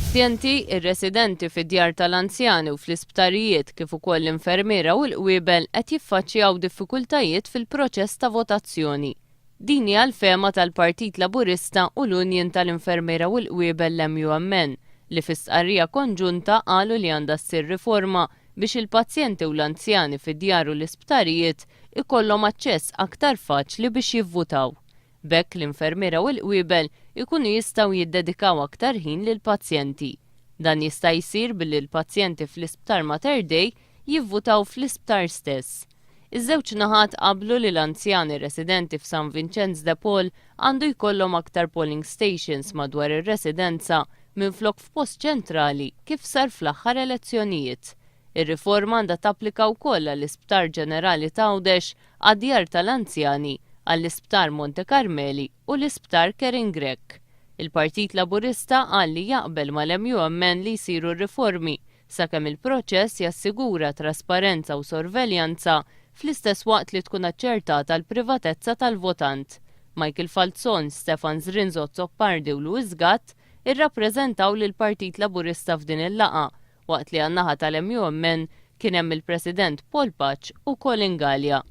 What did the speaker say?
Il-pazjenti, ir-residenti fid-djar tal-anzjani u fl-isptarijiet kif ukoll l-infermiera u l-qwiebel qed jiffaċċjaw diffikultajiet fil-proċess ta' votazzjoni. Din hija l-fehma tal-Partit Laburista u l-Unjen tal-Infermiera u l-Qwiebel l-MUMN li fis-stqarrija konġunta qalu li għandha ssir riforma biex il-pazjenti u l-anzjani fid-djar u l-isptarijiet ikollhom aċċess aktar faċli biex jivvutaw. B'hekk l-infermiera u l-qwiebel ikunu jistgħu jiddedikaw aktar ħin lill-pazjenti. Dan jista' jsir billi l-pazjenti fl-isptar Mater Dei jivvutaw fl-isptar stess. Iż-żewġ naħat qablu li l-anzjani residenti f'San Vincenz de Paul għandu jkollhom aktar polling stations madwar ir-residenza minflok f'post ċentrali kif sar fl-aħħar elezzjonijiet. Ir-riforma għandha tapplika wkoll għall-Isptar Ġenerali ta' Għawdex għad-djar tal-anzjani, għall-Isptar Monte Carmeli u l-Isptar Kering Grek. Il-Partit Laburista qal li jaqbel mal-MUMN li jsiru r-riformi sakemm il-proċess jassigura trasparenza u sorveljanza fl-istess waqt li tkun aċċertata l-privatezza tal-votant. Michael Falzon, Stefan Zrinzo Zoppardi u Luis Gatt irrappreżentaw lill-Partit Laburista f'din il-laqgħa waqt li għan-naħa tal-MUMN kien hemm il-President Paul Paċ u Colin Gallia.